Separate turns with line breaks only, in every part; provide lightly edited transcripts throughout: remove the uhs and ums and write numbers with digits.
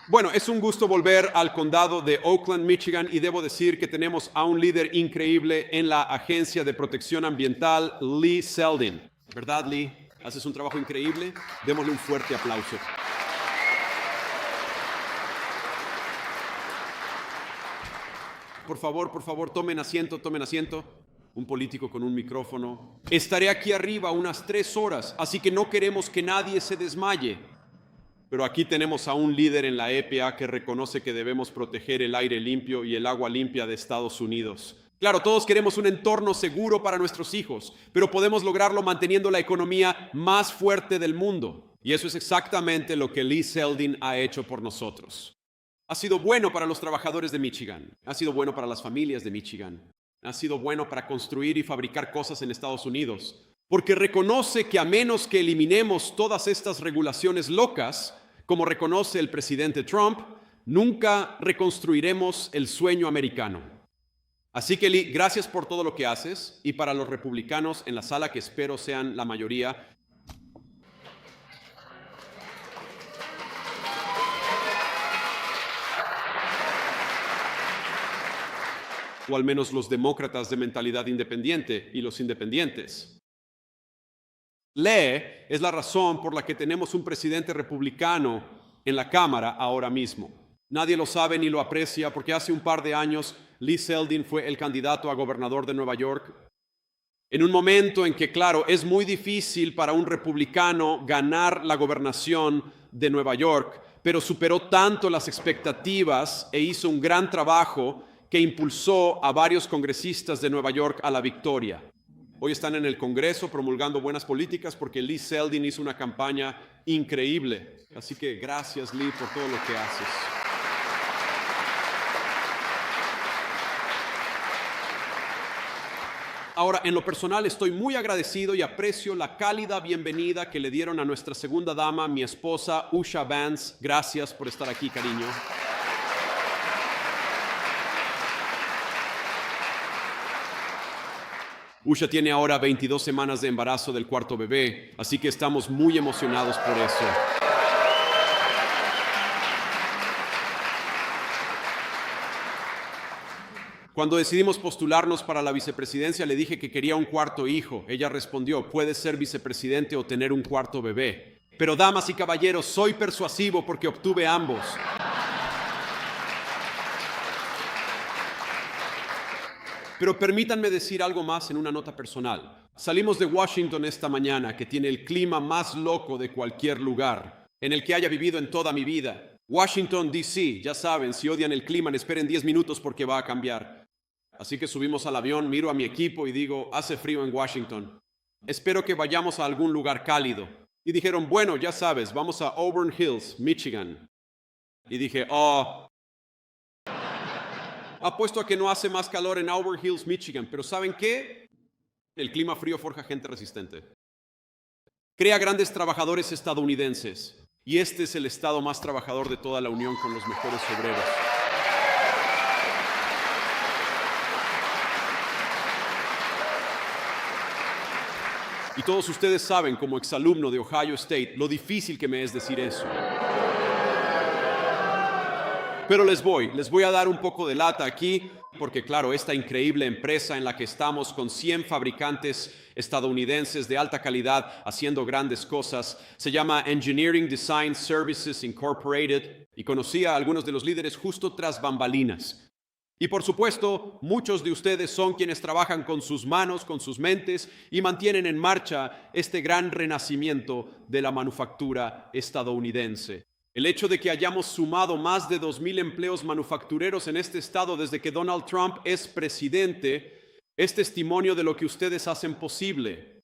Bueno, es un gusto volver al condado de Oakland, Michigan, y debo decir que tenemos a un líder increíble en la Agencia de Protección Ambiental, Lee Zeldin. ¿Verdad, Lee? Haces un trabajo increíble. Démosle un fuerte aplauso. Por favor, tomen asiento, tomen asiento. Un político con un micrófono. Estaré aquí arriba unas 3 horas, así que no queremos que nadie se desmaye. Pero aquí tenemos a un líder en la EPA que reconoce que debemos proteger el aire limpio y el agua limpia de Estados Unidos. Claro, todos queremos un entorno seguro para nuestros hijos, pero podemos lograrlo manteniendo la economía más fuerte del mundo. Y eso es exactamente lo que Lee Zeldin ha hecho por nosotros. Ha sido bueno para los trabajadores de Michigan, ha sido bueno para las familias de Michigan, ha sido bueno para construir y fabricar cosas en Estados Unidos, porque reconoce que a menos que eliminemos todas estas regulaciones locas, como reconoce el presidente Trump, nunca reconstruiremos el sueño americano. Así que, Lee, gracias por todo lo que haces, y para los republicanos en la sala, que espero sean la mayoría, o al menos los demócratas de mentalidad independiente y los independientes. Lee es la razón por la que tenemos un presidente republicano en la Cámara ahora mismo. Nadie lo sabe ni lo aprecia porque hace un par de años Lee Zeldin fue el candidato a gobernador de Nueva York. En un momento en que, claro, es muy difícil para un republicano ganar la gobernación de Nueva York, pero superó tanto las expectativas e hizo un gran trabajo que impulsó a varios congresistas de Nueva York a la victoria. Hoy están en el Congreso promulgando buenas políticas porque Lee Zeldin hizo una campaña increíble. Así que gracias, Lee, por todo lo que haces. Ahora, en lo personal estoy muy agradecido y aprecio la cálida bienvenida que le dieron a nuestra segunda dama, mi esposa, Usha Vance. Gracias por estar aquí, cariño. Usha tiene ahora 22 semanas de embarazo del 4º bebé, así que estamos muy emocionados por eso. Cuando decidimos postularnos para la vicepresidencia, le dije que quería un 4º hijo. Ella respondió, puedes ser vicepresidente o tener un 4º bebé. Pero damas y caballeros, soy persuasivo porque obtuve ambos. Pero permítanme decir algo más en una nota personal. Salimos de Washington esta mañana, que tiene el clima más loco de cualquier lugar, en el que haya vivido en toda mi vida. Washington, D.C., ya saben, si odian el clima, esperen 10 minutos porque va a cambiar. Así que subimos al avión, miro a mi equipo y digo, hace frío en Washington. Espero que vayamos a algún lugar cálido. Y dijeron, bueno, ya sabes, vamos a Auburn Hills, Michigan. Y dije, apuesto a que no hace más calor en Auburn Hills, Michigan, pero ¿saben qué? El clima frío forja gente resistente. Crea grandes trabajadores estadounidenses, y este es el estado más trabajador de toda la Unión con los mejores obreros. Y todos ustedes saben, como exalumno de Ohio State, lo difícil que me es decir eso. Pero les voy a dar un poco de lata aquí, porque claro, esta increíble empresa en la que estamos con 100 fabricantes estadounidenses de alta calidad haciendo grandes cosas, se llama Engineering Design Services Incorporated, y conocí a algunos de los líderes justo tras bambalinas. Y por supuesto, muchos de ustedes son quienes trabajan con sus manos, con sus mentes, y mantienen en marcha este gran renacimiento de la manufactura estadounidense. El hecho de que hayamos sumado más de 2,000 empleos manufactureros en este estado desde que Donald Trump es presidente es testimonio de lo que ustedes hacen posible.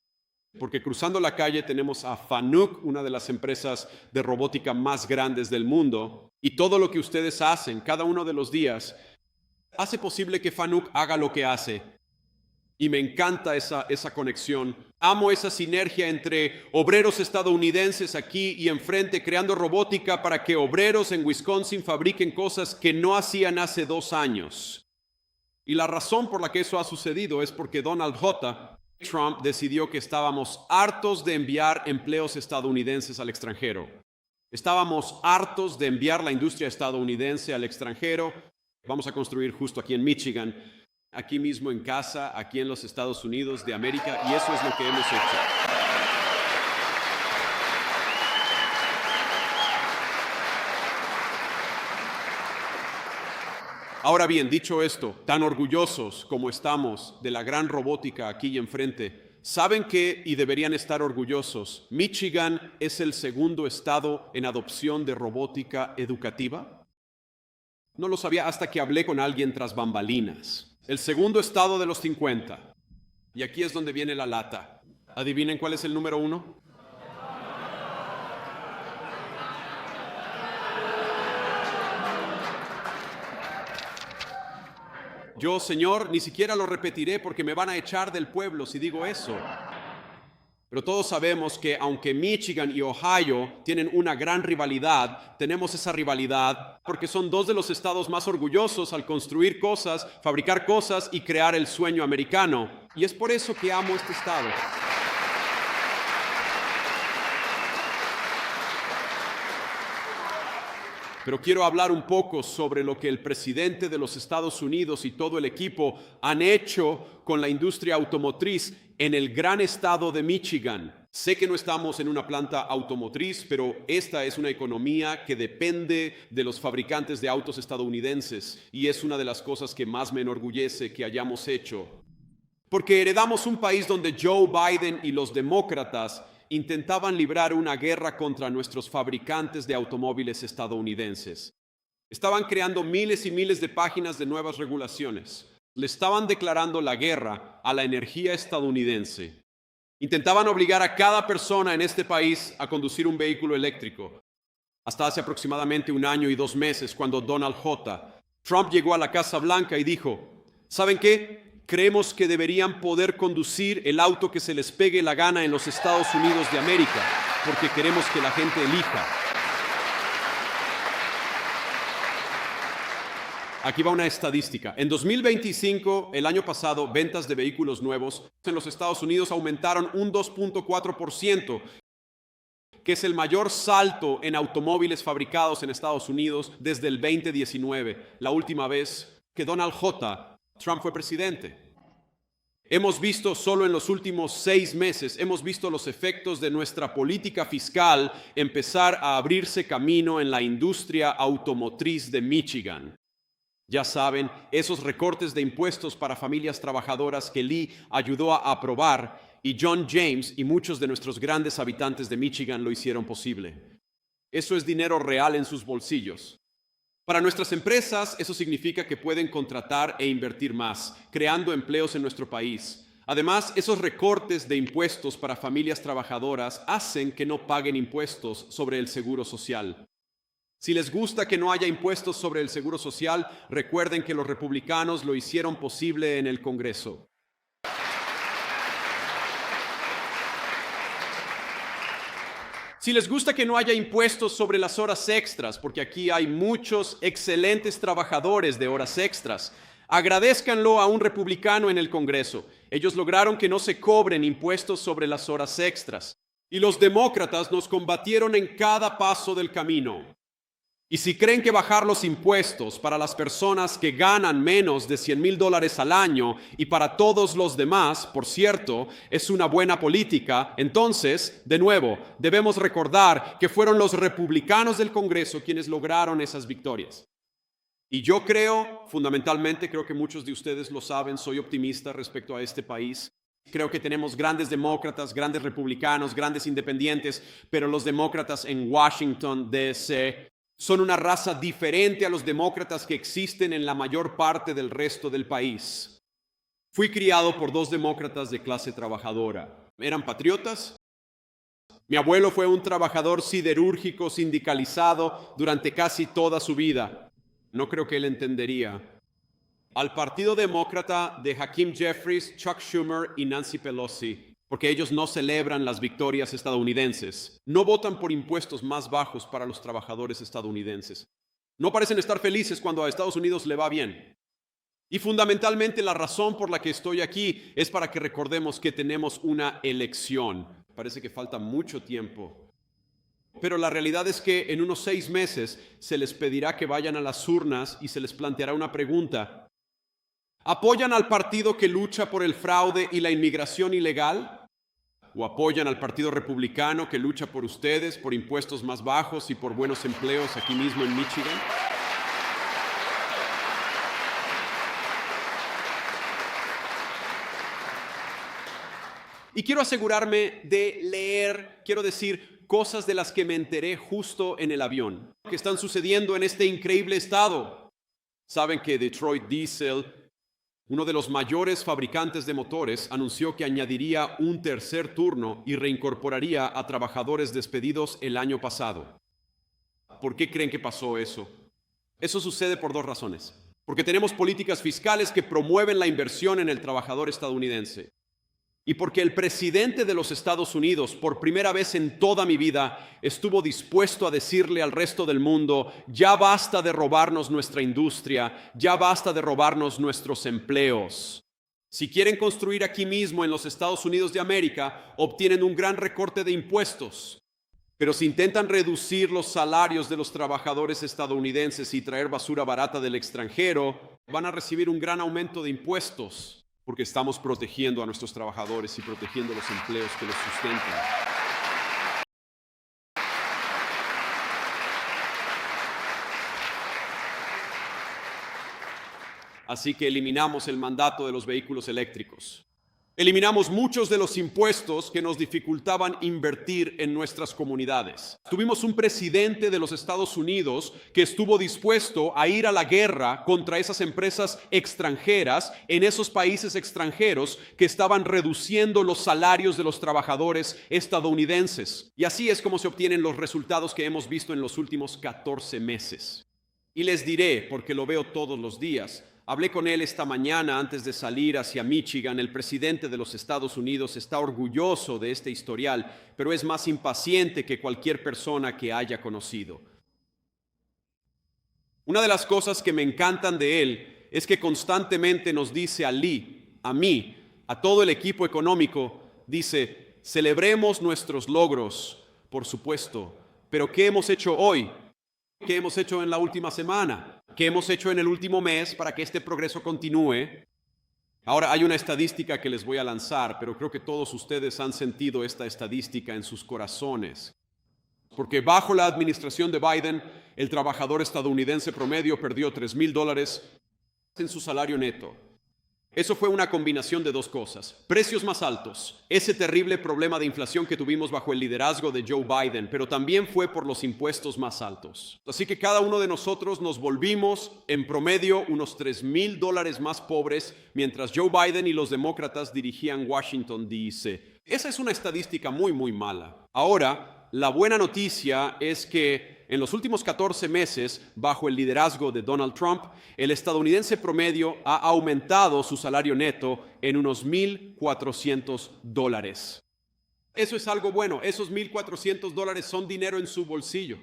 Porque cruzando la calle tenemos a Fanuc, una de las empresas de robótica más grandes del mundo, y todo lo que ustedes hacen cada uno de los días hace posible que Fanuc haga lo que hace. Y me encanta esa conexión. Amo esa sinergia entre obreros estadounidenses aquí y enfrente creando robótica para que obreros en Wisconsin fabriquen cosas que no hacían hace 2 años. Y la razón por la que eso ha sucedido es porque Donald J. Trump decidió que estábamos hartos de enviar empleos estadounidenses al extranjero. Estábamos hartos de enviar la industria estadounidense al extranjero. Vamos a construir justo aquí en Michigan, aquí mismo en casa, aquí en los Estados Unidos de América, y eso es lo que hemos hecho. Ahora bien, dicho esto, tan orgullosos como estamos de la gran robótica aquí enfrente, ¿saben qué? Y deberían estar orgullosos. Michigan es el segundo estado en adopción de robótica educativa. No lo sabía hasta que hablé con alguien tras bambalinas. El segundo estado de los 50. Y aquí es donde viene la lata. ¿Adivinen cuál es el número 1? Yo, Señor, ni siquiera lo repetiré porque me van a echar del pueblo si digo eso. Pero todos sabemos que aunque Michigan y Ohio tienen una gran rivalidad, tenemos esa rivalidad porque son dos de los estados más orgullosos al construir cosas, fabricar cosas y crear el sueño americano. Y es por eso que amo este estado. Pero quiero hablar un poco sobre lo que el presidente de los Estados Unidos y todo el equipo han hecho con la industria automotriz en el gran estado de Michigan. Sé que no estamos en una planta automotriz, pero esta es una economía que depende de los fabricantes de autos estadounidenses y es una de las cosas que más me enorgullece que hayamos hecho. Porque heredamos un país donde Joe Biden y los demócratas intentaban librar una guerra contra nuestros fabricantes de automóviles estadounidenses. Estaban creando miles y miles de páginas de nuevas regulaciones. Le estaban declarando la guerra a la energía estadounidense. Intentaban obligar a cada persona en este país a conducir un vehículo eléctrico. Hasta hace aproximadamente 1 año y 2 meses, cuando Donald J. Trump llegó a la Casa Blanca y dijo, ¿saben qué? Creemos que deberían poder conducir el auto que se les pegue la gana en los Estados Unidos de América, porque queremos que la gente elija. Aquí va una estadística. En 2025, el año pasado, ventas de vehículos nuevos en los Estados Unidos aumentaron un 2.4%, que es el mayor salto en automóviles fabricados en Estados Unidos desde el 2019, la última vez que Donald J. Trump fue presidente. Hemos visto solo en los últimos 6 meses, hemos visto los efectos de nuestra política fiscal empezar a abrirse camino en la industria automotriz de Michigan. Ya saben, esos recortes de impuestos para familias trabajadoras que Lee ayudó a aprobar y John James y muchos de nuestros grandes habitantes de Michigan lo hicieron posible. Eso es dinero real en sus bolsillos. Para nuestras empresas, eso significa que pueden contratar e invertir más, creando empleos en nuestro país. Además, esos recortes de impuestos para familias trabajadoras hacen que no paguen impuestos sobre el seguro social. Si les gusta que no haya impuestos sobre el seguro social, recuerden que los republicanos lo hicieron posible en el Congreso. Si les gusta que no haya impuestos sobre las horas extras, porque aquí hay muchos excelentes trabajadores de horas extras, agradézcanlo a un republicano en el Congreso. Ellos lograron que no se cobren impuestos sobre las horas extras. Y los demócratas nos combatieron en cada paso del camino. Y si creen que bajar los impuestos para las personas que ganan menos de $100,000 al año y para todos los demás, por cierto, es una buena política, entonces, de nuevo, debemos recordar que fueron los republicanos del Congreso quienes lograron esas victorias. Y yo creo, fundamentalmente, creo que muchos de ustedes lo saben, soy optimista respecto a este país. Creo que tenemos grandes demócratas, grandes republicanos, grandes independientes, pero los demócratas en Washington, D.C., son una raza diferente a los demócratas que existen en la mayor parte del resto del país. Fui criado por 2 demócratas de clase trabajadora. ¿Eran patriotas? Mi abuelo fue un trabajador siderúrgico sindicalizado durante casi toda su vida. No creo que él entendería. Al Partido Demócrata de Hakeem Jeffries, Chuck Schumer y Nancy Pelosi, porque ellos no celebran las victorias estadounidenses. No votan por impuestos más bajos para los trabajadores estadounidenses. No parecen estar felices cuando a Estados Unidos le va bien. Y fundamentalmente la razón por la que estoy aquí es para que recordemos que tenemos una elección. Parece que falta mucho tiempo. Pero la realidad es que en unos 6 meses se les pedirá que vayan a las urnas y se les planteará una pregunta. ¿Apoyan al partido que lucha por el fraude y la inmigración ilegal? ¿O apoyan al partido republicano que lucha por ustedes, por impuestos más bajos y por buenos empleos aquí mismo en Michigan? Y quiero asegurarme de leer, quiero decir, cosas de las que me enteré justo en el avión, que están sucediendo en este increíble estado. Saben que Detroit Diesel, uno de los mayores fabricantes de motores, anunció que añadiría un tercer turno y reincorporaría a trabajadores despedidos el año pasado. ¿Por qué creen que pasó eso? Eso sucede por 2 razones. Porque tenemos políticas fiscales que promueven la inversión en el trabajador estadounidense. Y porque el presidente de los Estados Unidos, por primera vez en toda mi vida, estuvo dispuesto a decirle al resto del mundo, ya basta de robarnos nuestra industria, ya basta de robarnos nuestros empleos. Si quieren construir aquí mismo en los Estados Unidos de América, obtienen un gran recorte de impuestos. Pero si intentan reducir los salarios de los trabajadores estadounidenses y traer basura barata del extranjero, van a recibir un gran aumento de impuestos. Porque estamos protegiendo a nuestros trabajadores y protegiendo los empleos que los sustentan. Así que eliminamos el mandato de los vehículos eléctricos. Eliminamos muchos de los impuestos que nos dificultaban invertir en nuestras comunidades. Tuvimos un presidente de los Estados Unidos que estuvo dispuesto a ir a la guerra contra esas empresas extranjeras en esos países extranjeros que estaban reduciendo los salarios de los trabajadores estadounidenses. Y así es como se obtienen los resultados que hemos visto en los últimos 14 meses. Y les diré, porque lo veo todos los días, hablé con él esta mañana antes de salir hacia Michigan. El presidente de los Estados Unidos está orgulloso de este historial, pero es más impaciente que cualquier persona que haya conocido. Una de las cosas que me encantan de él es que constantemente nos dice a Lee, a mí, a todo el equipo económico, dice, celebremos nuestros logros, por supuesto, pero ¿qué hemos hecho hoy? ¿Qué hemos hecho en la última semana? ¿Qué hemos hecho en el último mes para que este progreso continúe? Ahora hay una estadística que les voy a lanzar, pero creo que todos ustedes han sentido esta estadística en sus corazones. Porque bajo la administración de Biden, el trabajador estadounidense promedio perdió $3,000 en su salario neto. Eso fue una combinación de 2 cosas. Precios más altos, ese terrible problema de inflación que tuvimos bajo el liderazgo de Joe Biden, pero también fue por los impuestos más altos. Así que cada uno de nosotros nos volvimos en promedio unos $3,000 más pobres mientras Joe Biden y los demócratas dirigían Washington, D.C. Esa es una estadística muy, muy mala. Ahora, la buena noticia es que en los últimos 14 meses, bajo el liderazgo de Donald Trump, el estadounidense promedio ha aumentado su salario neto en unos $1,400. Eso es algo bueno. Esos $1,400 son dinero en su bolsillo.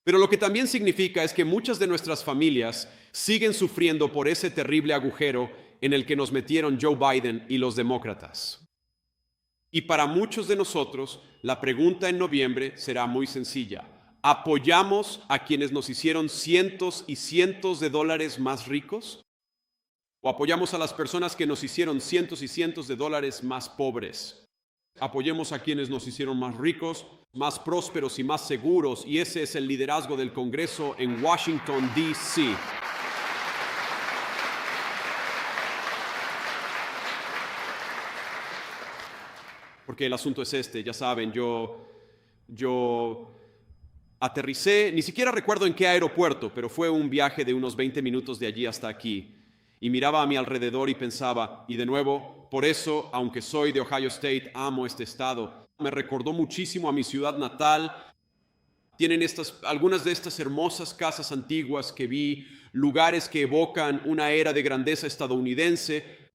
Pero lo que también significa es que muchas de nuestras familias siguen sufriendo por ese terrible agujero en el que nos metieron Joe Biden y los demócratas. Y para muchos de nosotros, la pregunta en noviembre será muy sencilla. ¿Apoyamos a quienes nos hicieron cientos y cientos de dólares más ricos? ¿O apoyamos a las personas que nos hicieron cientos y cientos de dólares más pobres? Apoyemos a quienes nos hicieron más ricos, más prósperos y más seguros. Y ese es el liderazgo del Congreso en Washington, D.C. Porque el asunto es este, ya saben, yo aterricé, ni siquiera recuerdo en qué aeropuerto, pero fue un viaje de unos 20 minutos de allí hasta aquí. Y miraba a mi alrededor y pensaba, y de nuevo, por eso, aunque soy de Ohio State, amo este estado. Me recordó muchísimo a mi ciudad natal. Tienen algunas de estas hermosas casas antiguas que vi, lugares que evocan una era de grandeza estadounidense.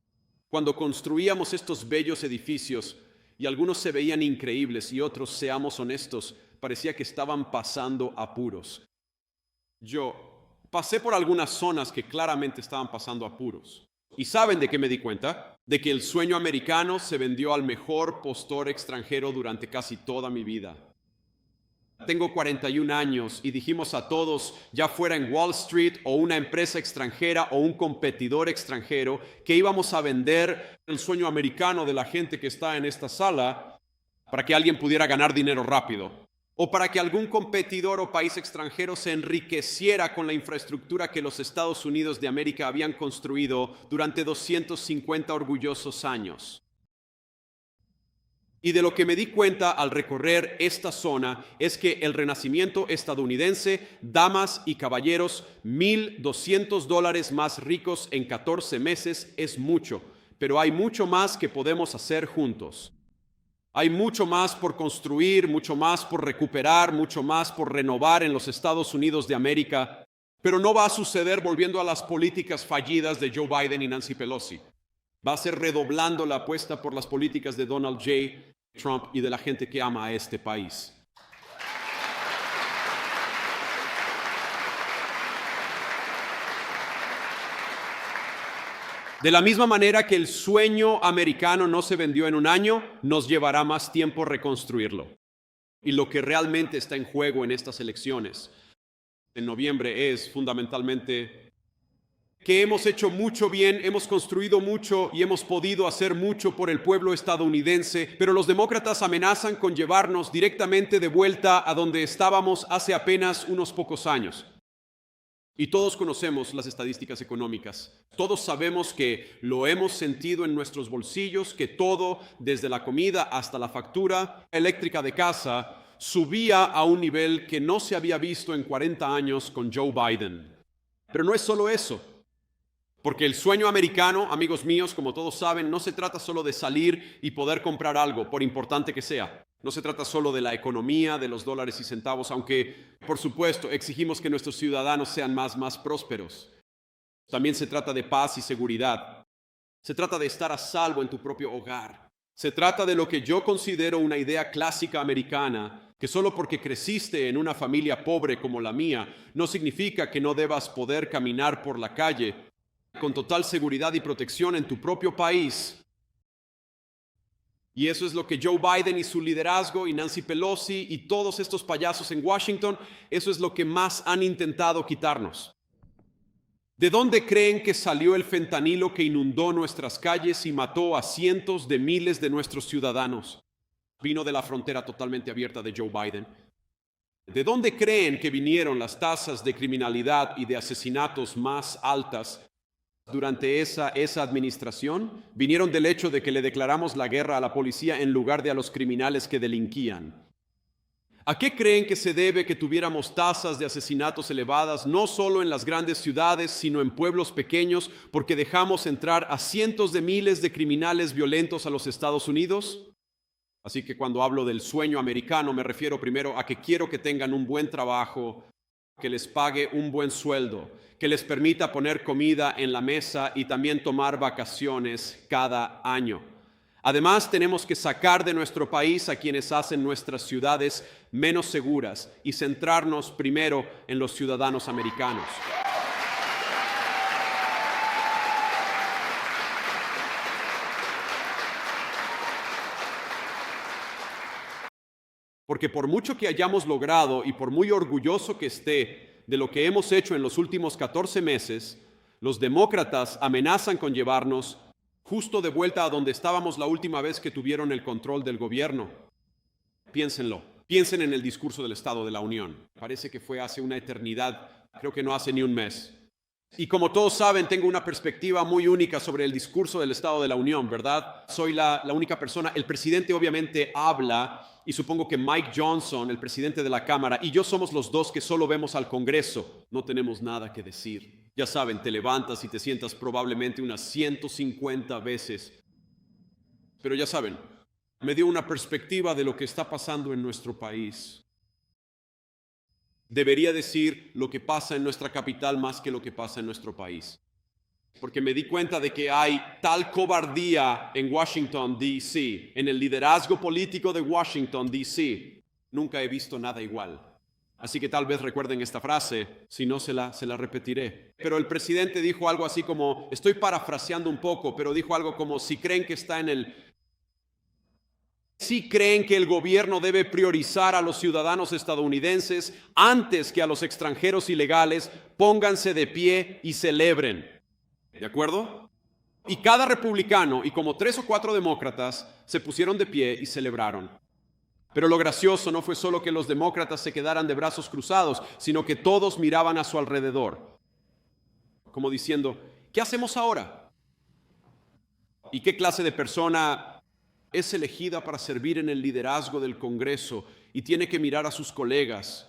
Cuando construíamos estos bellos edificios, y algunos se veían increíbles y otros, seamos honestos, parecía que estaban pasando apuros. Yo pasé por algunas zonas que claramente estaban pasando apuros. ¿Y saben de qué me di cuenta? De que el sueño americano se vendió al mejor postor extranjero durante casi toda mi vida. Tengo 41 años y dijimos a todos, ya fuera en Wall Street o una empresa extranjera o un competidor extranjero, que íbamos a vender el sueño americano de la gente que está en esta sala para que alguien pudiera ganar dinero rápido, o para que algún competidor o país extranjero se enriqueciera con la infraestructura que los Estados Unidos de América habían construido durante 250 orgullosos años. Y de lo que me di cuenta al recorrer esta zona es que el renacimiento estadounidense, damas y caballeros, $1,200 más ricos en 14 meses es mucho, pero hay mucho más que podemos hacer juntos. Hay mucho más por construir, mucho más por recuperar, mucho más por renovar en los Estados Unidos de América, pero no va a suceder volviendo a las políticas fallidas de Joe Biden y Nancy Pelosi. Va a ser redoblando la apuesta por las políticas de Donald J. Trump y de la gente que ama a este país. De la misma manera que el sueño americano no se vendió en un año, nos llevará más tiempo reconstruirlo. Y lo que realmente está en juego en estas elecciones en noviembre es fundamentalmente que hemos hecho mucho bien, hemos construido mucho y hemos podido hacer mucho por el pueblo estadounidense, pero los demócratas amenazan con llevarnos directamente de vuelta a donde estábamos hace apenas unos pocos años. Y todos conocemos las estadísticas económicas. Todos sabemos que lo hemos sentido en nuestros bolsillos, que todo, desde la comida hasta la factura eléctrica de casa, subía a un nivel que no se había visto en 40 años con Joe Biden. Pero no es solo eso. Porque el sueño americano, amigos míos, como todos saben, no se trata solo de salir y poder comprar algo, por importante que sea. No se trata solo de la economía, de los dólares y centavos, aunque, por supuesto, exigimos que nuestros ciudadanos sean más prósperos. También se trata de paz y seguridad. Se trata de estar a salvo en tu propio hogar. Se trata de lo que yo considero una idea clásica americana, que solo porque creciste en una familia pobre como la mía, no significa que no debas poder caminar por la calle con total seguridad y protección en tu propio país. Y eso es lo que Joe Biden y su liderazgo y Nancy Pelosi y todos estos payasos en Washington, eso es lo que más han intentado quitarnos. ¿De dónde creen que salió el fentanilo que inundó nuestras calles y mató a cientos de miles de nuestros ciudadanos? Vino de la frontera totalmente abierta de Joe Biden. ¿De dónde creen que vinieron las tasas de criminalidad y de asesinatos más altas durante esa administración? Vinieron del hecho de que le declaramos la guerra a la policía en lugar de a los criminales que delinquían. ¿A qué creen que se debe que tuviéramos tasas de asesinatos elevadas, no solo en las grandes ciudades, sino en pueblos pequeños, porque dejamos entrar a cientos de miles de criminales violentos a los Estados Unidos? Así que cuando hablo del sueño americano, me refiero primero a que quiero que tengan un buen trabajo, que les pague un buen sueldo, que les permita poner comida en la mesa y también tomar vacaciones cada año. Además, tenemos que sacar de nuestro país a quienes hacen nuestras ciudades menos seguras y centrarnos primero en los ciudadanos americanos. Porque por mucho que hayamos logrado y por muy orgulloso que esté de lo que hemos hecho en los últimos 14 meses, los demócratas amenazan con llevarnos justo de vuelta a donde estábamos la última vez que tuvieron el control del gobierno. Piénsenlo, piensen en el discurso del Estado de la Unión. Parece que fue hace una eternidad, creo que no hace ni un mes. Y como todos saben, tengo una perspectiva muy única sobre el discurso del Estado de la Unión, ¿verdad? Soy la única persona, el presidente obviamente habla, y supongo que Mike Johnson, el presidente de la Cámara, y yo somos los dos que solo vemos al Congreso. No tenemos nada que decir. Ya saben, te levantas y te sientas probablemente unas 150 veces. Pero ya saben, me dio una perspectiva de lo que está pasando en nuestro país. Debería decir lo que pasa en nuestra capital más que lo que pasa en nuestro país. Porque me di cuenta de que hay tal cobardía en Washington, D.C., en el liderazgo político de Washington, D.C., nunca he visto nada igual. Así que tal vez recuerden esta frase, si no se la repetiré. Pero el presidente dijo algo así como, estoy parafraseando un poco, pero dijo algo como, si creen que está en el sí creen que el gobierno debe priorizar a los ciudadanos estadounidenses antes que a los extranjeros ilegales, pónganse de pie y celebren. ¿De acuerdo? Y cada republicano y como 3 o 4 demócratas se pusieron de pie y celebraron. Pero lo gracioso no fue solo que los demócratas se quedaran de brazos cruzados, sino que todos miraban a su alrededor, como diciendo, ¿qué hacemos ahora? ¿Y qué clase de persona es elegida para servir en el liderazgo del Congreso y tiene que mirar a sus colegas?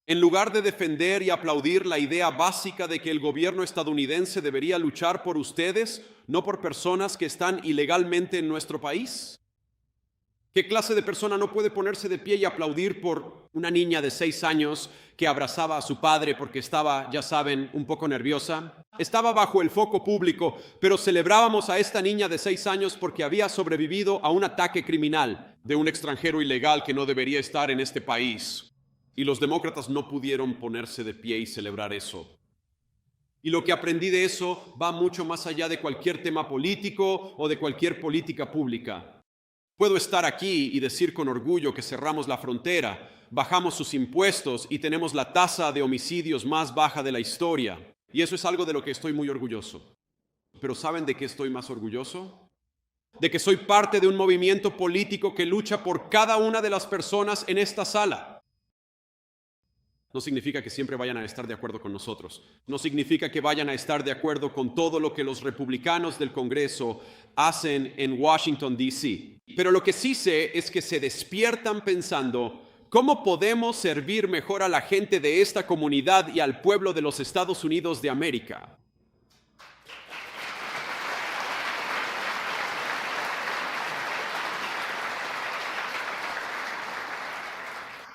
En lugar de defender y aplaudir la idea básica de que el gobierno estadounidense debería luchar por ustedes, no por personas que están ilegalmente en nuestro país. ¿Qué clase de persona no puede ponerse de pie y aplaudir por una niña de 6 años que abrazaba a su padre porque estaba, ya saben, un poco nerviosa? Estaba bajo el foco público, pero celebrábamos a esta niña de 6 años porque había sobrevivido a un ataque criminal de un extranjero ilegal que no debería estar en este país. Y los demócratas no pudieron ponerse de pie y celebrar eso. Y lo que aprendí de eso va mucho más allá de cualquier tema político o de cualquier política pública. Puedo estar aquí y decir con orgullo que cerramos la frontera, bajamos sus impuestos y tenemos la tasa de homicidios más baja de la historia. Y eso es algo de lo que estoy muy orgulloso. Pero ¿saben de qué estoy más orgulloso? De que soy parte de un movimiento político que lucha por cada una de las personas en esta sala. No significa que siempre vayan a estar de acuerdo con nosotros. No significa que vayan a estar de acuerdo con todo lo que los republicanos del Congreso hacen en Washington, D.C. Pero lo que sí sé es que se despiertan pensando, ¿cómo podemos servir mejor a la gente de esta comunidad y al pueblo de los Estados Unidos de América?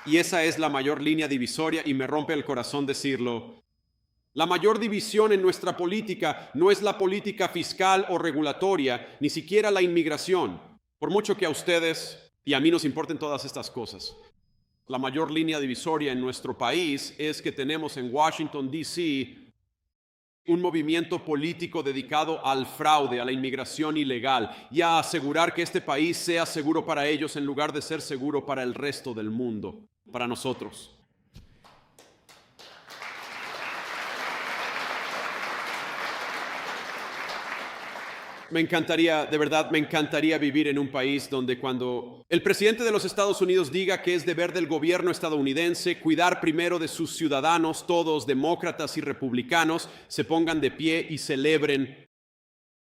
Y esa es la mayor línea divisoria y me rompe el corazón decirlo. La mayor división en nuestra política no es la política fiscal o regulatoria, ni siquiera la inmigración, por mucho que a ustedes y a mí nos importen todas estas cosas. La mayor línea divisoria en nuestro país es que tenemos en Washington, D.C., un movimiento político dedicado al fraude, a la inmigración ilegal y a asegurar que este país sea seguro para ellos en lugar de ser seguro para el resto del mundo, para nosotros. Me encantaría, de verdad, me encantaría vivir en un país donde cuando el presidente de los Estados Unidos diga que es deber del gobierno estadounidense cuidar primero de sus ciudadanos, todos demócratas y republicanos, se pongan de pie y celebren.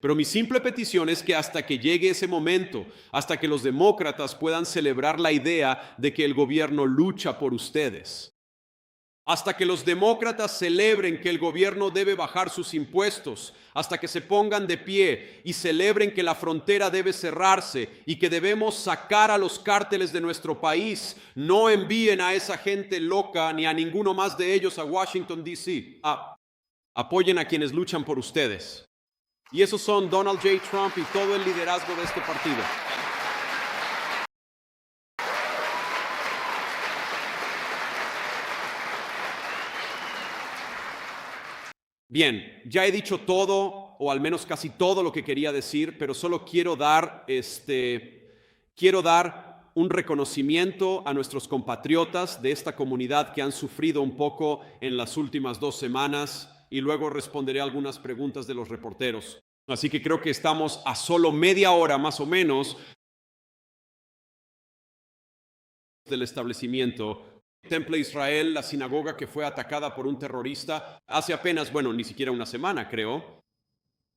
Pero mi simple petición es que hasta que llegue ese momento, hasta que los demócratas puedan celebrar la idea de que el gobierno lucha por ustedes, hasta que los demócratas celebren que el gobierno debe bajar sus impuestos, hasta que se pongan de pie y celebren que la frontera debe cerrarse y que debemos sacar a los cárteles de nuestro país, no envíen a esa gente loca ni a ninguno más de ellos a Washington, D.C. Apoyen a quienes luchan por ustedes. Y esos son Donald J. Trump y todo el liderazgo de este partido. Bien, ya he dicho todo, o al menos casi todo lo que quería decir, pero solo quiero dar un reconocimiento a nuestros compatriotas de esta comunidad que han sufrido un poco en las últimas 2 semanas y luego responderé algunas preguntas de los reporteros. Así que creo que estamos a solo media hora más o menos del establecimiento. Temple Israel, la sinagoga que fue atacada por un terrorista hace apenas, ni siquiera una semana, creo.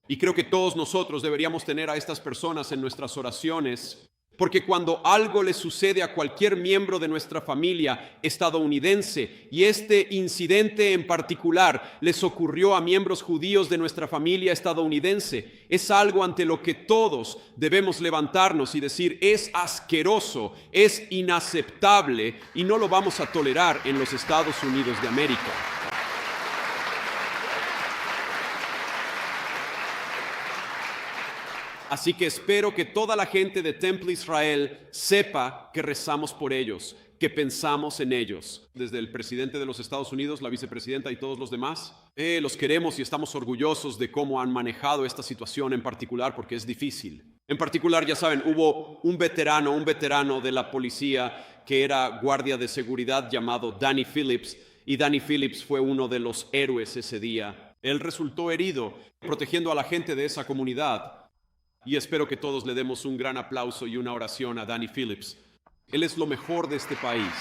Y creo que todos nosotros deberíamos tener a estas personas en nuestras oraciones, porque cuando algo le sucede a cualquier miembro de nuestra familia estadounidense, y este incidente en particular les ocurrió a miembros judíos de nuestra familia estadounidense, es algo ante lo que todos debemos levantarnos y decir, es asqueroso, es inaceptable y no lo vamos a tolerar en los Estados Unidos de América. Así que espero que toda la gente de Temple Israel sepa que rezamos por ellos, que pensamos en ellos. Desde el presidente de los Estados Unidos, la vicepresidenta y todos los demás, los queremos y estamos orgullosos de cómo han manejado esta situación en particular porque es difícil. En particular, ya saben, hubo un veterano de la policía que era guardia de seguridad llamado Danny Phillips, y Danny Phillips fue uno de los héroes ese día. Él resultó herido protegiendo a la gente de esa comunidad, y espero que todos le demos un gran aplauso y una oración a Danny Phillips. Él es lo mejor de este país,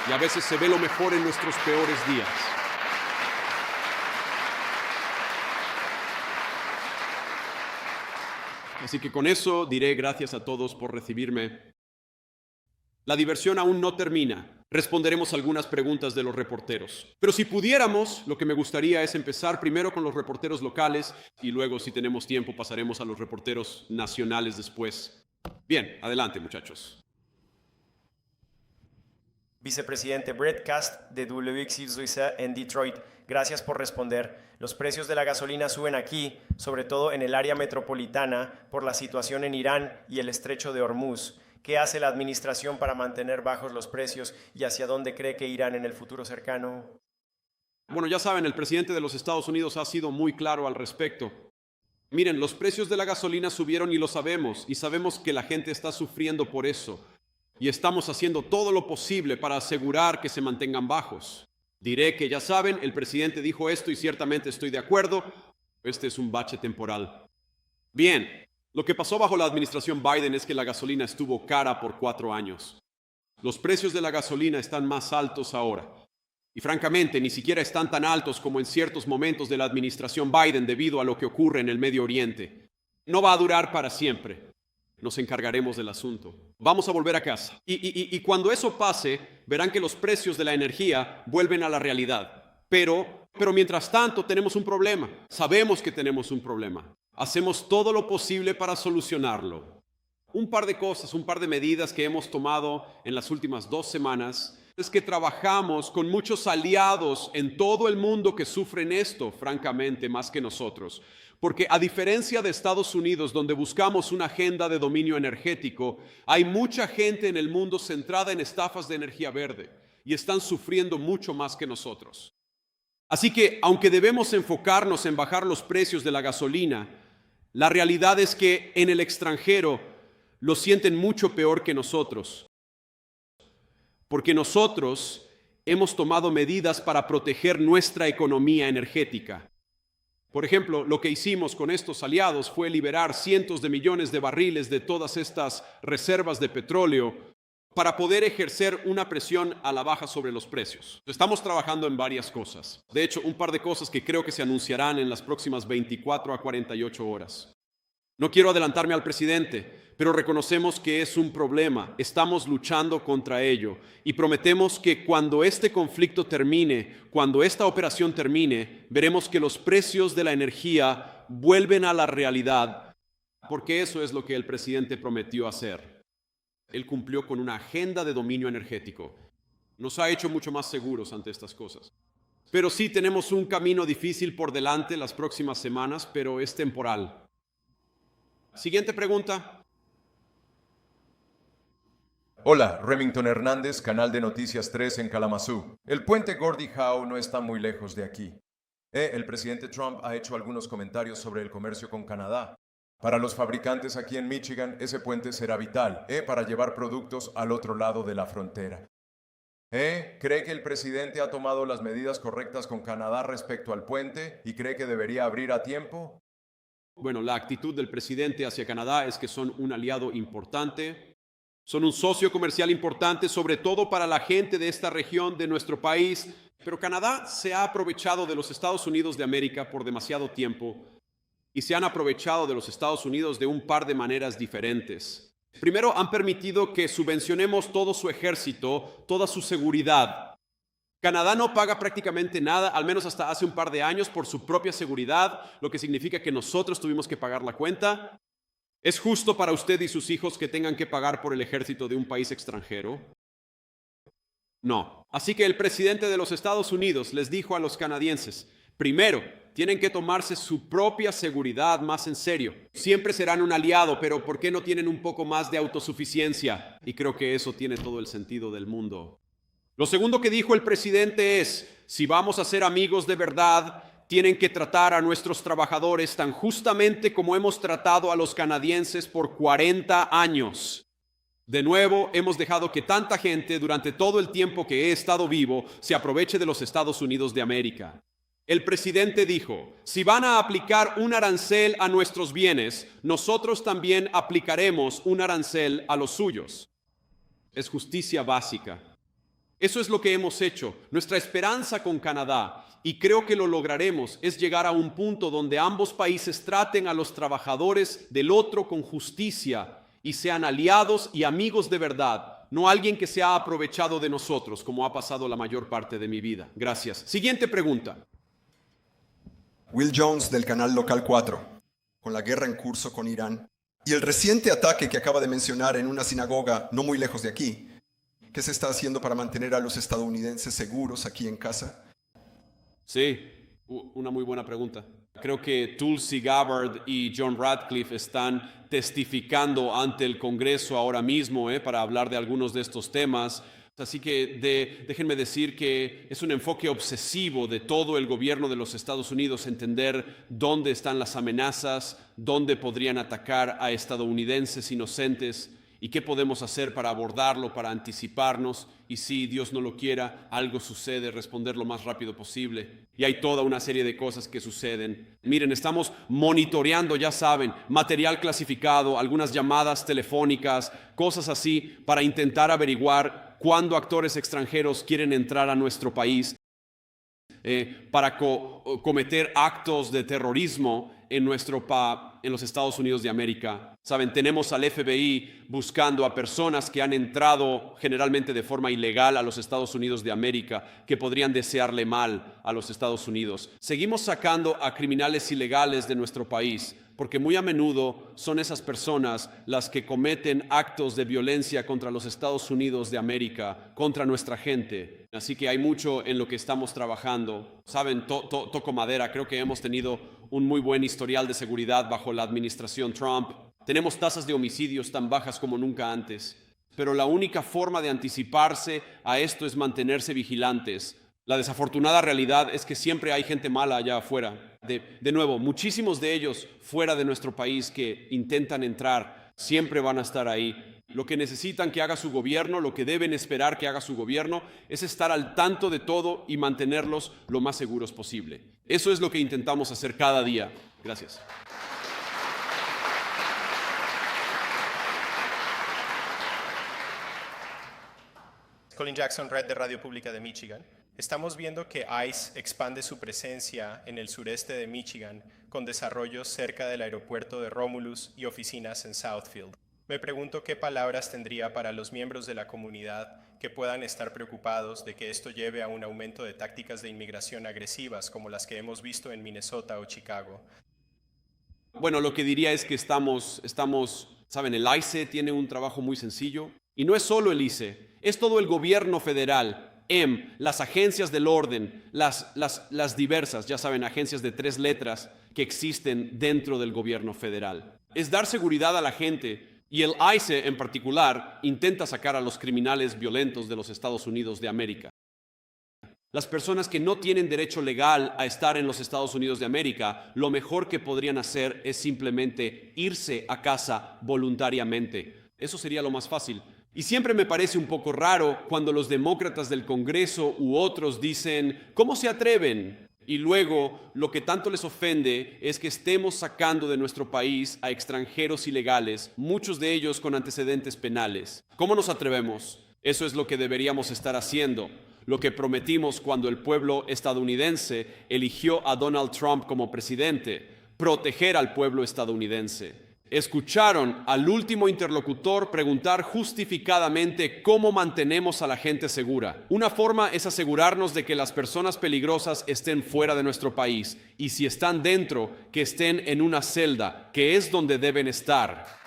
y a veces se ve lo mejor en nuestros peores días. Así que con eso diré gracias a todos por recibirme. La diversión aún no termina. Responderemos algunas preguntas de los reporteros. Pero si pudiéramos, lo que me gustaría es empezar primero con los reporteros locales y luego, si tenemos tiempo, pasaremos a los reporteros nacionales después. Bien, adelante, muchachos.
Vicepresidente Brett Kast de WXY Suiza en Detroit, gracias por responder. Los precios de la gasolina suben aquí, sobre todo en el área metropolitana, por la situación en Irán y el estrecho de Hormuz. ¿Qué hace la administración para mantener bajos los precios y hacia dónde cree que irán en el futuro cercano?
Bueno, ya saben, el presidente de los Estados Unidos ha sido muy claro al respecto. Miren, los precios de la gasolina subieron y lo sabemos, y sabemos que la gente está sufriendo por eso. Y estamos haciendo todo lo posible para asegurar que se mantengan bajos. Diré que ya saben, el presidente dijo esto y ciertamente estoy de acuerdo. Este es un bache temporal. Bien, lo que pasó bajo la administración Biden es que la gasolina estuvo cara por 4 años. Los precios de la gasolina están más altos ahora. Y francamente, ni siquiera están tan altos como en ciertos momentos de la administración Biden debido a lo que ocurre en el Medio Oriente. No va a durar para siempre. Nos encargaremos del asunto. Vamos a volver a casa. Y cuando eso pase, verán que los precios de la energía vuelven a la realidad. Pero mientras tanto tenemos un problema. Sabemos que tenemos un problema. Hacemos todo lo posible para solucionarlo. Un par de cosas, un par de medidas que hemos tomado en las últimas 2 semanas es que trabajamos con muchos aliados en todo el mundo que sufren esto, francamente, más que nosotros. Porque a diferencia de Estados Unidos, donde buscamos una agenda de dominio energético, hay mucha gente en el mundo centrada en estafas de energía verde y están sufriendo mucho más que nosotros. Así que, aunque debemos enfocarnos en bajar los precios de la gasolina, la realidad es que en el extranjero lo sienten mucho peor que nosotros. Porque nosotros hemos tomado medidas para proteger nuestra economía energética. Por ejemplo, lo que hicimos con estos aliados fue liberar cientos de millones de barriles de todas estas reservas de petróleo para poder ejercer una presión a la baja sobre los precios. Estamos trabajando en varias cosas. De hecho, un par de cosas que creo que se anunciarán en las próximas 24 a 48 horas. No quiero adelantarme al presidente, pero reconocemos que es un problema. Estamos luchando contra ello y prometemos que cuando este conflicto termine, cuando esta operación termine, veremos que los precios de la energía vuelven a la realidad, porque eso es lo que el presidente prometió hacer. Él cumplió con una agenda de dominio energético. Nos ha hecho mucho más seguros ante estas cosas. Pero sí tenemos un camino difícil por delante las próximas semanas, pero es temporal. Siguiente pregunta.
Hola, Remington Hernández, canal de Noticias 3 en Kalamazoo. El puente Gordie Howe no está muy lejos de aquí. El presidente Trump ha hecho algunos comentarios sobre el comercio con Canadá. Para los fabricantes aquí en Michigan, ese puente será vital, para llevar productos al otro lado de la frontera. ¿Cree que el presidente ha tomado las medidas correctas con Canadá respecto al puente y cree que debería abrir a tiempo?
Bueno, la actitud del presidente hacia Canadá es que son un aliado importante, son un socio comercial importante, sobre todo para la gente de esta región de nuestro país, pero Canadá se ha aprovechado de los Estados Unidos de América por demasiado tiempo y se han aprovechado de los Estados Unidos de un par de maneras diferentes. Primero, han permitido que subvencionemos todo su ejército, toda su seguridad. Canadá no paga prácticamente nada, al menos hasta hace un par de años, por su propia seguridad, lo que significa que nosotros tuvimos que pagar la cuenta. ¿Es justo para usted y sus hijos que tengan que pagar por el ejército de un país extranjero? No. Así que el presidente de los Estados Unidos les dijo a los canadienses, primero, tienen que tomarse su propia seguridad más en serio. Siempre serán un aliado, pero ¿por qué no tienen un poco más de autosuficiencia? Y creo que eso tiene todo el sentido del mundo. Lo segundo que dijo el presidente es, si vamos a ser amigos de verdad, tienen que tratar a nuestros trabajadores tan justamente como hemos tratado a los canadienses por 40 años. De nuevo, hemos dejado que tanta gente durante todo el tiempo que he estado vivo se aproveche de los Estados Unidos de América. El presidente dijo, si van a aplicar un arancel a nuestros bienes, nosotros también aplicaremos un arancel a los suyos. Es justicia básica. Eso es lo que hemos hecho. Nuestra esperanza con Canadá, y creo que lo lograremos, es llegar a un punto donde ambos países traten a los trabajadores del otro con justicia y sean aliados y amigos de verdad, no alguien que se ha aprovechado de nosotros, como ha pasado la mayor parte de mi vida. Gracias. Siguiente pregunta.
Will Jones del canal Local 4, con la guerra en curso con Irán y el reciente ataque que acaba de mencionar en una sinagoga no muy lejos de aquí. ¿Qué se está haciendo para mantener a los estadounidenses seguros aquí en casa?
Sí, una muy buena pregunta. Creo que Tulsi Gabbard y John Ratcliffe están testificando ante el Congreso ahora mismo para hablar de algunos de estos temas. Así que déjenme decir que es un enfoque obsesivo de todo el gobierno de los Estados Unidos entender dónde están las amenazas, dónde podrían atacar a estadounidenses inocentes y qué podemos hacer para abordarlo, para anticiparnos y si Dios no lo quiera, algo sucede, responder lo más rápido posible. Y hay toda una serie de cosas que suceden. Miren, estamos monitoreando, ya saben, material clasificado, algunas llamadas telefónicas, cosas así para intentar averiguar cuándo actores extranjeros quieren entrar a nuestro país para cometer actos de terrorismo en los Estados Unidos de América. Saben, tenemos al FBI buscando a personas que han entrado generalmente de forma ilegal a los Estados Unidos de América, que podrían desearle mal a los Estados Unidos. Seguimos sacando a criminales ilegales de nuestro país, porque muy a menudo son esas personas las que cometen actos de violencia contra los Estados Unidos de América, contra nuestra gente. Así que hay mucho en lo que estamos trabajando. Saben, toco madera, creo que hemos tenido un muy buen historial de seguridad bajo la administración Trump. Tenemos tasas de homicidios tan bajas como nunca antes. Pero la única forma de anticiparse a esto es mantenerse vigilantes. La desafortunada realidad es que siempre hay gente mala allá afuera. De nuevo, muchísimos de ellos fuera de nuestro país que intentan entrar, siempre van a estar ahí. Lo que necesitan que haga su gobierno, lo que deben esperar que haga su gobierno, es estar al tanto de todo y mantenerlos lo más seguros posible. Eso es lo que intentamos hacer cada día. Gracias.
Colin Jackson, Red de Radio Pública de Michigan. Estamos viendo que ICE expande su presencia en el sureste de Michigan con desarrollos cerca del aeropuerto de Romulus y oficinas en Southfield. Me pregunto qué palabras tendría para los miembros de la comunidad que puedan estar preocupados de que esto lleve a un aumento de tácticas de inmigración agresivas como las que hemos visto en Minnesota o Chicago.
Bueno, lo que diría es que saben, el ICE tiene un trabajo muy sencillo y no es solo el ICE, es todo el gobierno federal. Las agencias del orden, las diversas, ya saben, agencias de 3 letras que existen dentro del gobierno federal. Es dar seguridad a la gente y el ICE en particular intenta sacar a los criminales violentos de los Estados Unidos de América. Las personas que no tienen derecho legal a estar en los Estados Unidos de América, lo mejor que podrían hacer es simplemente irse a casa voluntariamente. Eso sería lo más fácil. Y siempre me parece un poco raro cuando los demócratas del Congreso u otros dicen, ¿cómo se atreven? Y luego lo que tanto les ofende es que estemos sacando de nuestro país a extranjeros ilegales, muchos de ellos con antecedentes penales. ¿Cómo nos atrevemos? Eso es lo que deberíamos estar haciendo. Lo que prometimos cuando el pueblo estadounidense eligió a Donald Trump como presidente, proteger al pueblo estadounidense. Escucharon al último interlocutor preguntar justificadamente cómo mantenemos a la gente segura. Una forma es asegurarnos de que las personas peligrosas estén fuera de nuestro país y si están dentro, que estén en una celda, que es donde deben estar.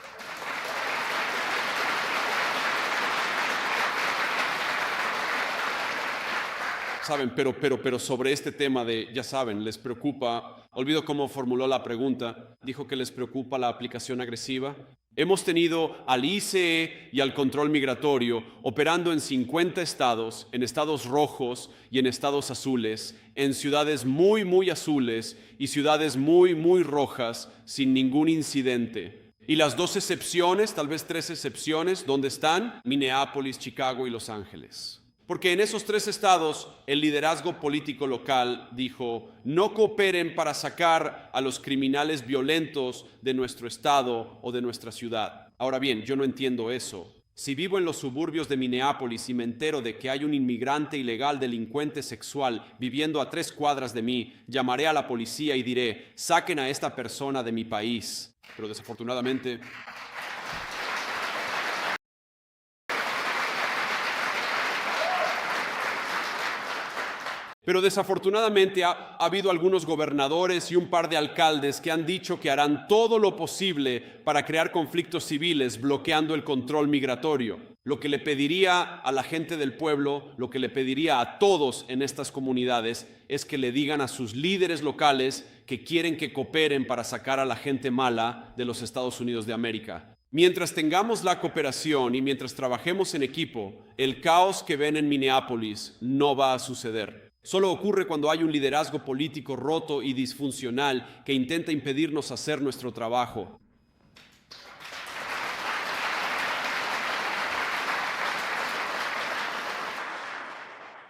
Saben, pero sobre este tema de, ya saben, les preocupa, olvido cómo formuló la pregunta, dijo que les preocupa la aplicación agresiva. Hemos tenido al ICE y al control migratorio operando en 50 estados, en estados rojos y en estados azules, en ciudades muy azules y ciudades muy rojas, sin ningún incidente. Y las dos excepciones, tal vez tres excepciones, ¿dónde están? Minneapolis, Chicago y Los Ángeles. Porque en esos tres estados el liderazgo político local dijo: no cooperen para sacar a los criminales violentos de nuestro estado o de nuestra ciudad. Ahora bien, yo no entiendo eso. Si vivo en los suburbios de Minneapolis y me entero de que hay un inmigrante ilegal delincuente sexual viviendo a 3 cuadras de mí, llamaré a la policía y diré: saquen a esta persona de mi país. Pero desafortunadamente... ha habido algunos gobernadores y un par de alcaldes que han dicho que harán todo lo posible para crear conflictos civiles bloqueando el control migratorio. Lo que le pediría a la gente del pueblo, lo que le pediría a todos en estas comunidades es que le digan a sus líderes locales que quieren que cooperen para sacar a la gente mala de los Estados Unidos de América. Mientras tengamos la cooperación y mientras trabajemos en equipo, el caos que ven en Minneapolis no va a suceder. Solo ocurre cuando hay un liderazgo político roto y disfuncional que intenta impedirnos hacer nuestro trabajo.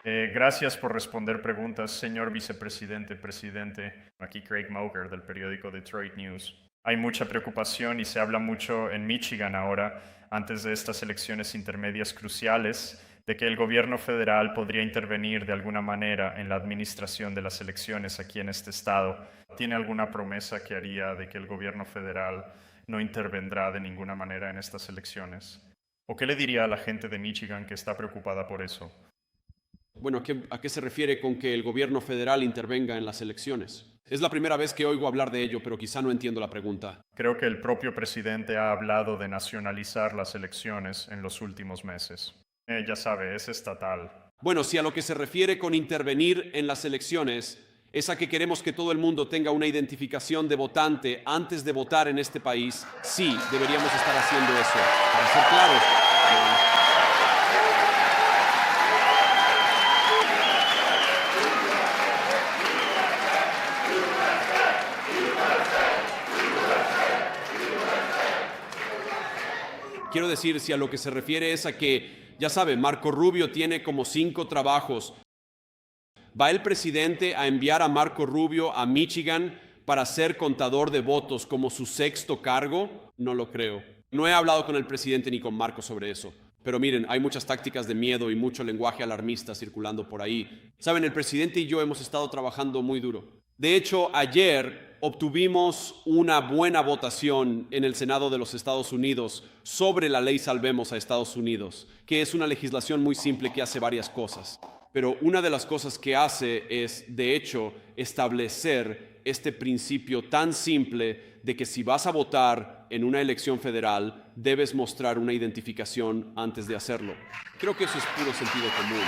Gracias por responder preguntas, señor vicepresidente, presidente. Aquí Craig Mauger del periódico Detroit News. Hay mucha preocupación y se habla mucho en Michigan ahora, antes de estas elecciones intermedias cruciales, de que el gobierno federal podría intervenir de alguna manera en la administración de las elecciones aquí en este estado. ¿Tiene alguna promesa que haría de que el gobierno federal no intervendrá de ninguna manera en estas elecciones? ¿O qué le diría a la gente de Michigan que está preocupada por eso?
Bueno, ¿a qué se refiere con que el gobierno federal intervenga en las elecciones? Es la primera vez que oigo hablar de ello, pero quizá no entiendo la pregunta.
Creo que el propio presidente ha hablado de nacionalizar las elecciones en los últimos meses. Ya sabe, es estatal.
Bueno, si a lo que se refiere con intervenir en las elecciones es a que queremos que todo el mundo tenga una identificación de votante antes de votar en este país, sí, deberíamos estar haciendo eso. Para ser claros, quiero decir, si a lo que se refiere es a que, ya sabe, Marco Rubio tiene como 5 trabajos. ¿Va el presidente a enviar a Marco Rubio a Michigan para ser contador de votos como su 6º cargo? No lo creo. No he hablado con el presidente ni con Marco sobre eso. Pero miren, hay muchas tácticas de miedo y mucho lenguaje alarmista circulando por ahí. Saben, el presidente y yo hemos estado trabajando muy duro. De hecho, ayer obtuvimos una buena votación en el Senado de los Estados Unidos sobre la ley Salvemos a Estados Unidos, que es una legislación muy simple que hace varias cosas. Pero una de las cosas que hace es, de hecho, establecer este principio tan simple de que si vas a votar en una elección federal, debes mostrar una identificación antes de hacerlo. Creo que eso es puro sentido común.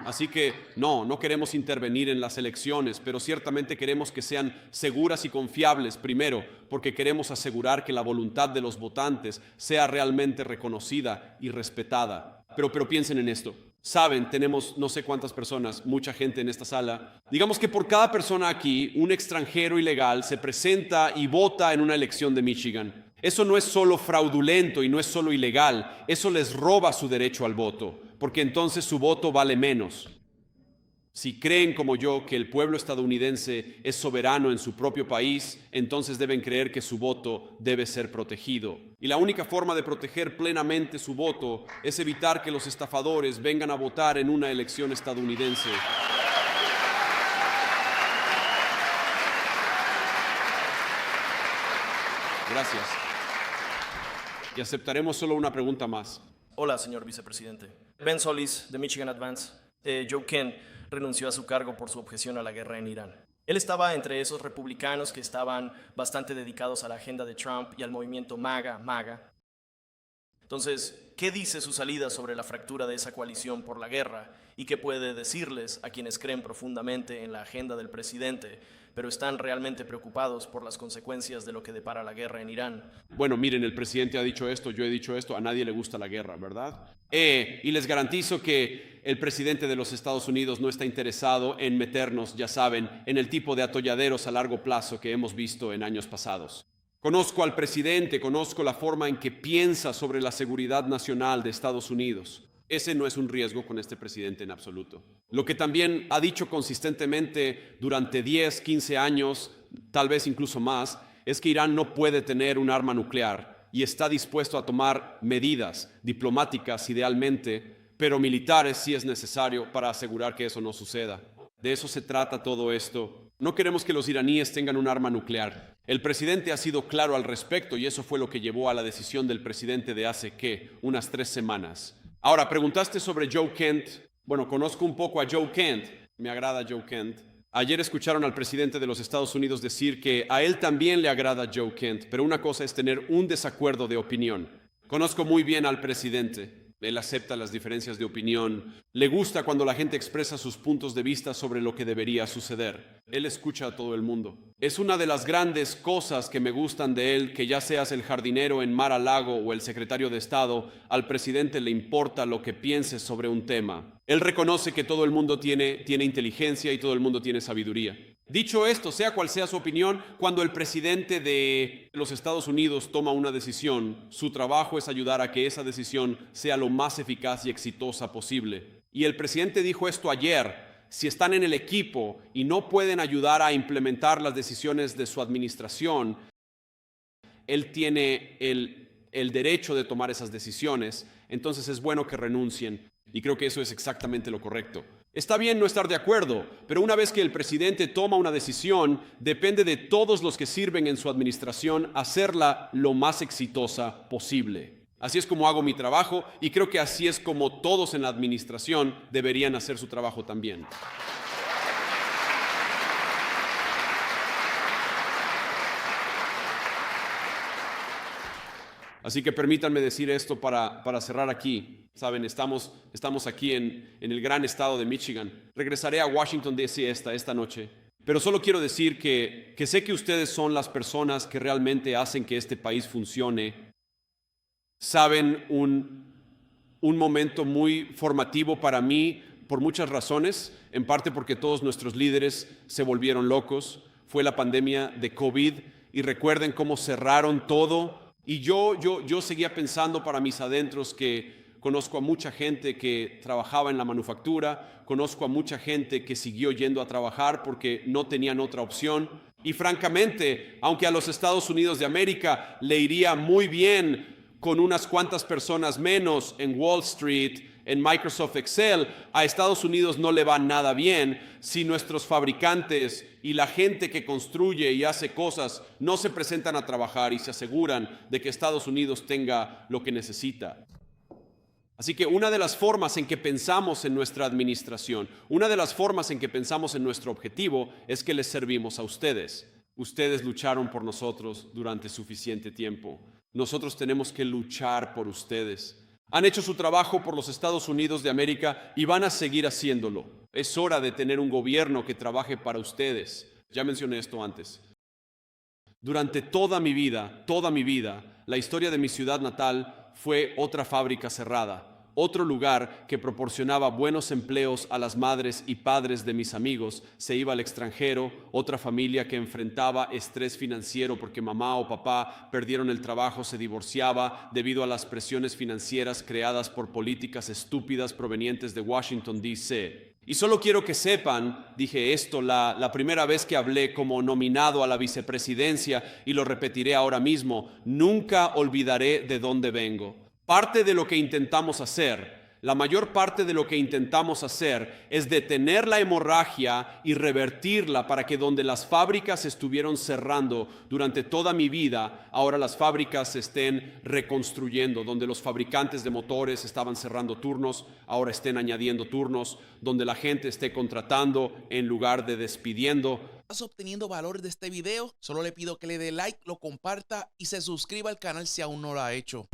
Así que no queremos intervenir en las elecciones, pero ciertamente queremos que sean seguras y confiables, primero, porque queremos asegurar que la voluntad de los votantes sea realmente reconocida y respetada. Pero piensen en esto. Saben, tenemos no sé cuántas personas, mucha gente en esta sala. Digamos que por cada persona aquí, un extranjero ilegal se presenta y vota en una elección de Michigan. Eso no es solo fraudulento y no es solo ilegal, eso les roba su derecho al voto, porque entonces su voto vale menos. Si creen como yo que el pueblo estadounidense es soberano en su propio país, entonces deben creer que su voto debe ser protegido. Y la única forma de proteger plenamente su voto es evitar que los estafadores vengan a votar en una elección estadounidense. Gracias. Y aceptaremos solo una pregunta más.
Hola, señor vicepresidente. Ben Solis, de Michigan Advance. Joe Kent renunció a su cargo por su objeción a la guerra en Irán. Él estaba entre esos republicanos que estaban bastante dedicados a la agenda de Trump y al movimiento MAGA. Entonces, ¿qué dice su salida sobre la fractura de esa coalición por la guerra? ¿Y qué puede decirles a quienes creen profundamente en la agenda del presidente, pero están realmente preocupados por las consecuencias de lo que depara la guerra en Irán?
Bueno, miren, el presidente ha dicho esto, yo he dicho esto, a nadie le gusta la guerra, ¿verdad? Y les garantizo que el presidente de los Estados Unidos no está interesado en meternos, ya saben, en el tipo de atolladeros a largo plazo que hemos visto en años pasados. Conozco al presidente, conozco la forma en que piensa sobre la seguridad nacional de Estados Unidos. Ese no es un riesgo con este presidente en absoluto. Lo que también ha dicho consistentemente durante 10, 15 años, tal vez incluso más, es que Irán no puede tener un arma nuclear y está dispuesto a tomar medidas diplomáticas idealmente, pero militares si es necesario para asegurar que eso no suceda. De eso se trata todo esto. No queremos que los iraníes tengan un arma nuclear. El presidente ha sido claro al respecto y eso fue lo que llevó a la decisión del presidente de hace, unas 3 semanas. Ahora, preguntaste sobre Joe Kent. Bueno, conozco un poco a Joe Kent. Me agrada Joe Kent. Ayer escucharon al presidente de los Estados Unidos decir que a él también le agrada Joe Kent, pero una cosa es tener un desacuerdo de opinión. Conozco muy bien al presidente. Él acepta las diferencias de opinión. Le gusta cuando la gente expresa sus puntos de vista sobre lo que debería suceder. Él escucha a todo el mundo. Es una de las grandes cosas que me gustan de él, que ya seas el jardinero en Mar-a-Lago o el secretario de Estado, al presidente le importa lo que pienses sobre un tema. Él reconoce que todo el mundo tiene inteligencia y todo el mundo tiene sabiduría. Dicho esto, sea cual sea su opinión, cuando el presidente de los Estados Unidos toma una decisión, su trabajo es ayudar a que esa decisión sea lo más eficaz y exitosa posible. Y el presidente dijo esto ayer: si están en el equipo y no pueden ayudar a implementar las decisiones de su administración, él tiene el derecho de tomar esas decisiones, entonces es bueno que renuncien. Y creo que eso es exactamente lo correcto. Está bien no estar de acuerdo, pero una vez que el presidente toma una decisión, depende de todos los que sirven en su administración hacerla lo más exitosa posible. Así es como hago mi trabajo y creo que así es como todos en la administración deberían hacer su trabajo también. Así que permítanme decir esto para cerrar aquí. Saben, estamos aquí en el gran estado de Michigan. Regresaré a Washington, D.C. esta noche. Pero solo quiero decir que sé que ustedes son las personas que realmente hacen que este país funcione. Saben, un momento muy formativo para mí por muchas razones, en parte porque todos nuestros líderes se volvieron locos. Fue la pandemia de COVID y recuerden cómo cerraron todo. Y yo seguía pensando para mis adentros que conozco a mucha gente que trabajaba en la manufactura, conozco a mucha gente que siguió yendo a trabajar porque no tenían otra opción. Y francamente, aunque a los Estados Unidos de América le iría muy bien con unas cuantas personas menos en Wall Street, en Microsoft Excel, a Estados Unidos no le va nada bien si nuestros fabricantes y la gente que construye y hace cosas no se presentan a trabajar y se aseguran de que Estados Unidos tenga lo que necesita. Así que una de las formas en que pensamos en nuestra administración, una de las formas en que pensamos en nuestro objetivo es que les servimos a ustedes. Ustedes lucharon por nosotros durante suficiente tiempo. Nosotros tenemos que luchar por ustedes. Han hecho su trabajo por los Estados Unidos de América y van a seguir haciéndolo. Es hora de tener un gobierno que trabaje para ustedes. Ya mencioné esto antes. Durante toda mi vida, la historia de mi ciudad natal fue otra fábrica cerrada, otro lugar que proporcionaba buenos empleos a las madres y padres de mis amigos. Se iba al extranjero, otra familia que enfrentaba estrés financiero porque mamá o papá perdieron el trabajo, se divorciaba debido a las presiones financieras creadas por políticas estúpidas provenientes de Washington, D.C. Y solo quiero que sepan, dije esto la primera vez que hablé como nominado a la vicepresidencia y lo repetiré ahora mismo, nunca olvidaré de dónde vengo. Parte de lo que intentamos hacer, la mayor parte de lo que intentamos hacer es detener la hemorragia y revertirla para que donde las fábricas estuvieron cerrando durante toda mi vida, ahora las fábricas se estén reconstruyendo, donde los fabricantes de motores estaban cerrando turnos, ahora estén añadiendo turnos, donde la gente esté contratando en lugar de despidiendo.
¿Estás obteniendo valor de este video? Solo le pido que le dé like, lo comparta y se suscriba al canal si aún no lo ha hecho.